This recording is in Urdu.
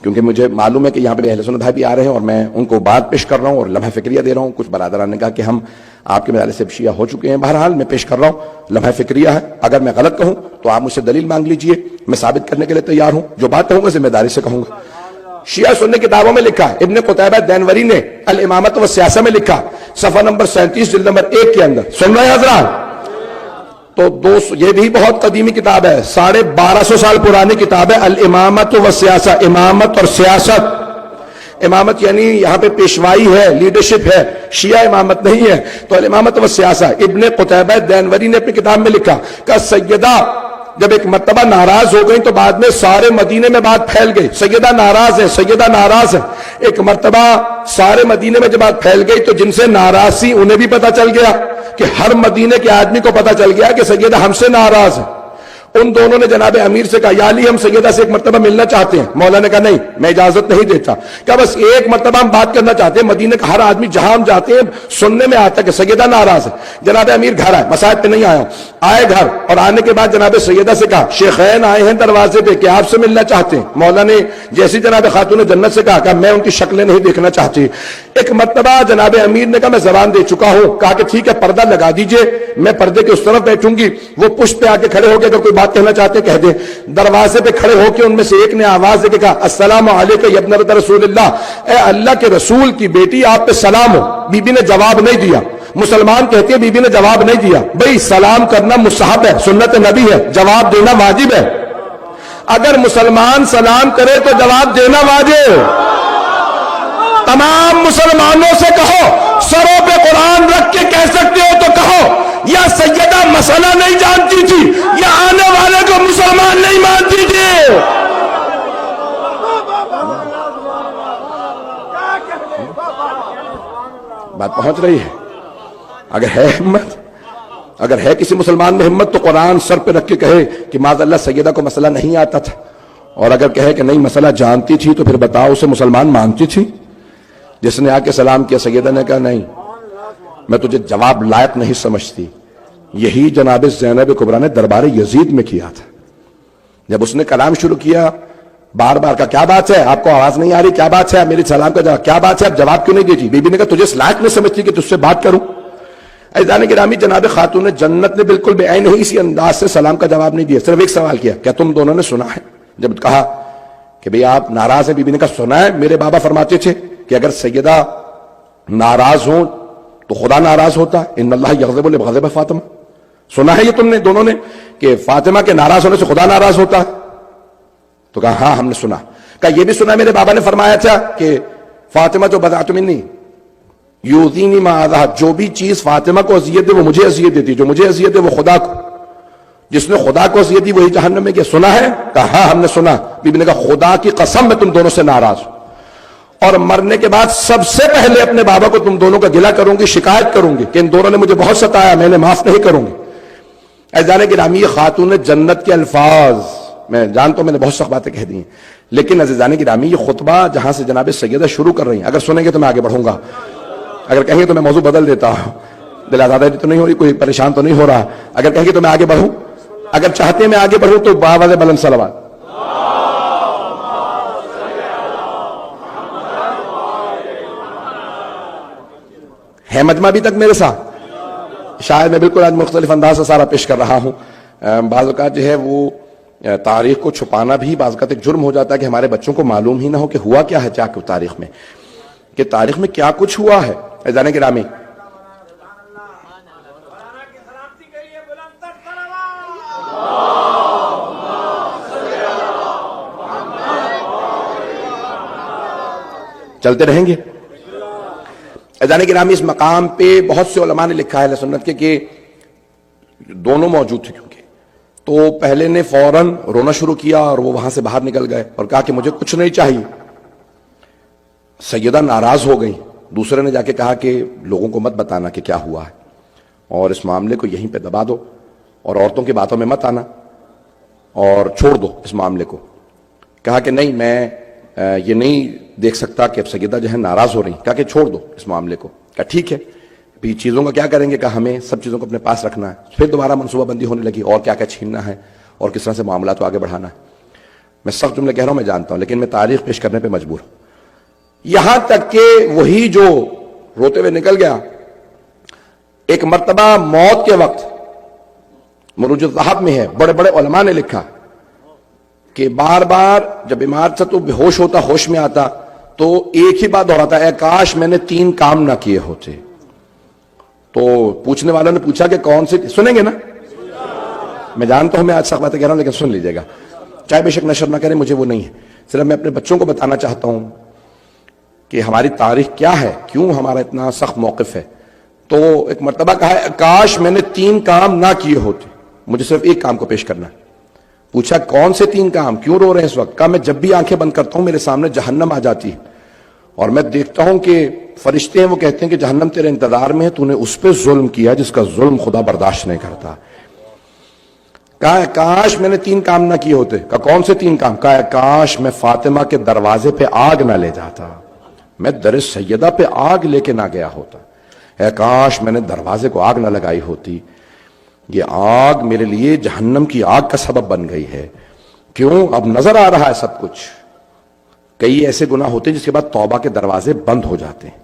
کیونکہ مجھے معلوم ہے کہ یہاں پہ اہل سنت بھائی بھی آ رہے ہیں اور میں ان کو بات پیش کر رہا ہوں اور لمحہ فکریہ دے رہا ہوں. کچھ برادران نے کہا کہ ہم آپ کے مدارس سے شیعہ ہو چکے ہیں. بہرحال میں پیش کر رہا ہوں, لمحہ فکریہ ہے. اگر میں غلط کہوں تو آپ مجھ سے دلیل مانگ لیجئے, میں ثابت کرنے کے لیے تیار ہوں. جو بات کہوں گا ذمہ داری سے کہوں گا. شیعہ سنی کتابوں میں لکھا, ابن قتیبہ دینوری نے الامامۃ والسیاسہ میں لکھا, صفحہ نمبر 37 جلد نمبر 1 کے اندر. سن رہے ہیں حضرات؟ تو یہ بھی بہت قدیمی کتاب ہے, 1250 سال پرانی کتاب ہے, الامامۃ والسیاسہ, امامت اور سیاست. امامت یعنی یہاں پہ پیشوائی ہے, لیڈرشپ ہے, شیعہ امامت نہیں ہے. تو الامامت والسیاسہ ابن قتیبہ دینوری نے اپنی کتاب میں لکھا کہ سیدہ جب ایک مرتبہ ناراض ہو گئی تو بعد میں سارے مدینے میں بات پھیل گئی, سیدہ ناراض ہے, سیدہ ناراض ہے. ایک مرتبہ سارے مدینے میں جب بات پھیل گئی تو جن سے ناراض تھی انہیں بھی پتا چل گیا کہ ہر مدینے کے آدمی کو پتا چل گیا کہ سیدہ ہم سے ناراض ہے. ان دونوں نے جناب امیر سے کہا, یا علی ہم سیدہ سے ایک مرتبہ ملنا چاہتے ہیں. مولا نے کہا نہیں, میں اجازت نہیں دیتا. کہا بس ایک مرتبہ ہم بات کرنا چاہتے ہیں. مدینے کا ہر آدمی جہاں ہم جاتے ہیں سننے میں آتا ہے کہ سیدہ ناراض ہے. جناب امیر گھر آئے, مساجد پہ نہیں آیا, آئے گھر, اور آنے کے بعد جناب سیدہ سے کہا شیخین آئے ہیں دروازے پہ کہ آپ سے ملنا چاہتے ہیں. مولا نے جیسی جناب خاتون جنت سے کہا میں ان کی شکلیں نہیں دیکھنا چاہتی. ایک مرتبہ جناب امیر نے کہا میں زبان دے چکا ہوں. کہا کہ ٹھیک ہے پردہ لگا دیجئے, میں پردے کے اس طرف بیٹھوں گی. وہ پشت پہ آ کے کھڑے ہو کے اگر کوئی بات کہنا چاہتے کہہ دیں. دروازے پہ کھڑے ہو کے ان میں سے ایک نے آواز دے کے کہا السلام علیکم یا ابنۃ رسول اللہ, اے اللہ کے رسول کی بیٹی آپ پہ سلام ہو. بی بی نے جواب نہیں دیا. مسلمان کہتے ہیں بی بی نے جواب نہیں دیا. بھئی سلام کرنا مستحب ہے, سنت نبی ہے, جواب دینا واجب ہے. اگر مسلمان سلام کرے تو جواب دینا واجب. تمام مسلمانوں سے کہو, سروں پہ قرآن رکھ کے کہہ سکتے ہو تو کہو, یا سیدہ مسئلہ نہیں جانتی تھی یا آنے والے کو مسلمان نہیں مانتی تھی. بات پہنچ رہی ہے؟ اگر ہے ہمت, اگر ہے کسی مسلمان میں ہمت تو قرآن سر پہ رکھ کے کہے کہ معاذ اللہ سیدہ کو مسئلہ نہیں آتا تھا. اور اگر کہے کہ نہیں مسئلہ جانتی تھی تو پھر بتاؤ اسے مسلمان مانتی تھی؟ جس نے آ کے سلام کیا, سیدہ نے کہا نہیں میں تجھے جواب لائق نہیں سمجھتی. یہی جناب زینب کبریٰ نے دربار یزید میں کیا تھا. جب اس نے کلام شروع کیا بار بار کا کیا بات ہے, آپ کو آواز نہیں آ رہی, کیا بات ہے, میری سلام کا جواب کیا بات ہے, آپ جواب کیوں نہیں دیجی؟ بی بی نے کہا تجھے اس لائق نہیں سمجھتی کہ تجھ سے بات کروں؟ عزیزان گرامی, جناب خاتون جنت نے بالکل بے عین ہی اسی انداز سے سلام کا جواب نہیں دیا. صرف ایک سوال کیا, کیا تم دونوں نے سنا ہے؟ جب کہا کہ بھئی آپ ناراض ہیں, بی بی نے کہا سنا ہے, میرے بابا فرماتے تھے کہ اگر سیدہ ناراض ہوں تو خدا ناراض ہوتا ہے, ان اللہ یغضب لغضب فاطمہ. سنا ہے یہ تم نے دونوں نے کہ فاطمہ کے ناراض ہونے سے خدا ناراض ہوتا ہے؟ تو کہا ہاں ہم نے سنا. کہا یہ بھی سنا میرے بابا نے فرمایا تھا کہ فاطمہ جو بضعۃ منی یؤذینی ما اذاہت, جو بھی چیز فاطمہ کو اذیت دے وہ مجھے اذیت دیتی, جو مجھے اذیت دے وہ خدا کو, جس نے خدا کو اذیت دی وہی جہنم میں گیا. سنا ہے؟ کہا ہاں ہم نے سنا. بی بی نے کہا خدا کی قسم میں تم دونوں سے ناراض ہوں, اور مرنے کے بعد سب سے پہلے اپنے بابا کو تم دونوں کا گلہ کروں گی, شکایت کروں گی کہ ان دونوں نے مجھے بہت ستایا, میں نے معاف نہیں کروں گی. عزیزان گرامی, خاتون جنت کے الفاظ, میں جانتا ہوں میں نے بہت سخت باتیں کہہ دی ہیں, لیکن عزیزان گرامی یہ خطبہ جہاں سے جناب سیدہ شروع کر رہی ہیں, اگر سنیں گے تو میں آگے بڑھوں گا, اگر کہیں گے تو میں موضوع بدل دیتا ہوں. دل آزادی تو نہیں ہو رہی, کوئی پریشان تو نہیں ہو رہا؟ اگر کہیں گے تو میں آگے بڑھوں, اگر چاہتے ہیں میں آگے بڑھوں تو باواز بلند صلوات. ہے مجمع ابھی تک میرے ساتھ؟ شاید میں بالکل آج مختلف انداز سے سارا پیش کر رہا ہوں. بعض اوقات جو ہے وہ تاریخ کو چھپانا بھی بعض اوقات ایک جرم ہو جاتا ہے کہ ہمارے بچوں کو معلوم ہی نہ ہو کہ ہوا کیا ہے, کیا تاریخ میں, کہ تاریخ میں کیا کچھ ہوا ہے. عزیزان گرامی, چلتے رہیں گے. عزیزان گرامی, اس مقام پہ بہت سے علماء نے لکھا ہے اہل سنت کے کہ دونوں موجود تھے, کیونکہ تو پہلے نے فوراً رونا شروع کیا اور وہ وہاں سے باہر نکل گئے اور کہا کہ مجھے کچھ نہیں چاہیے. سیدہ ناراض ہو گئی. دوسرے نے جا کے کہا کہ لوگوں کو مت بتانا کہ کیا ہوا ہے, اور اس معاملے کو یہیں پہ دبا دو, اور عورتوں کی باتوں میں مت آنا, اور چھوڑ دو اس معاملے کو. کہا کہ نہیں میں یہ نہیں دیکھ سکتا کہ اب سیدہ جو ہے ناراض ہو رہی. کہا کہ چھوڑ دو اس معاملے کو. کہا ٹھیک ہے, بھی چیزوں کا کیا کریں گے, کہا ہمیں سب چیزوں کو اپنے پاس رکھنا ہے. پھر دوبارہ منصوبہ بندی ہونے لگی اور کیا کیا چھیننا ہے اور کس طرح سے معاملات کو آگے بڑھانا ہے. میں سخت جملے کہہ رہا ہوں میں جانتا ہوں، لیکن میں تاریخ پیش کرنے پہ مجبور ہوں. یہاں تک کہ وہی جو روتے ہوئے نکل گیا، ایک مرتبہ موت کے وقت مروج الذہب میں ہے، بڑے بڑے علماء نے لکھا کہ بار بار جب بیمار تھا تو بے ہوش ہوتا، ہوش میں آتا تو ایک ہی بات دہراتا، اے کاش میں نے 3 کام نہ کیے ہوتے. تو پوچھنے والوں نے پوچھا کہ کون سے، سنیں گے نا؟ میں جانتا ہوں میں آج سخت باتیں کہہ رہا ہوں لیکن سن لیجئے گا، چاہے بے شک نشر نہ کریں، مجھے وہ نہیں ہے. صرف میں اپنے بچوں کو بتانا چاہتا ہوں کہ ہماری تاریخ کیا ہے، کیوں ہمارا اتنا سخت موقف ہے. تو ایک مرتبہ کہا ہے کاش میں نے 3 کام نہ کیے ہوتے، مجھے صرف ایک کام کو پیش کرنا ہے. پوچھا کون سے 3 کام، کیوں رو رہے ہیں اس وقت؟ کہا میں جب بھی آنکھیں بند کرتا ہوں میرے سامنے جہنم آ جاتی ہے اور میں دیکھتا ہوں کہ فرشتے ہیں وہ کہتے ہیں کہ جہنم تیرے انتظار میں ہے، تو نے اس پہ ظلم کیا جس کا ظلم خدا برداشت نہیں کرتا. کہا کاش میں نے 3 کام نہ کیے ہوتے. کہا کون سے 3 کام؟ کہا کاش میں فاطمہ کے دروازے پہ آگ نہ لے جاتا، میں در سیدہ پہ آگ لے کے نہ گیا ہوتا. اے کاش میں نے دروازے کو آگ نہ لگائی ہوتی، یہ آگ میرے لیے جہنم کی آگ کا سبب بن گئی ہے. کیوں؟ اب نظر آ رہا ہے سب کچھ. کئی ایسے گناہ ہوتے ہیں جس کے بعد توبہ کے دروازے بند ہو جاتے ہیں.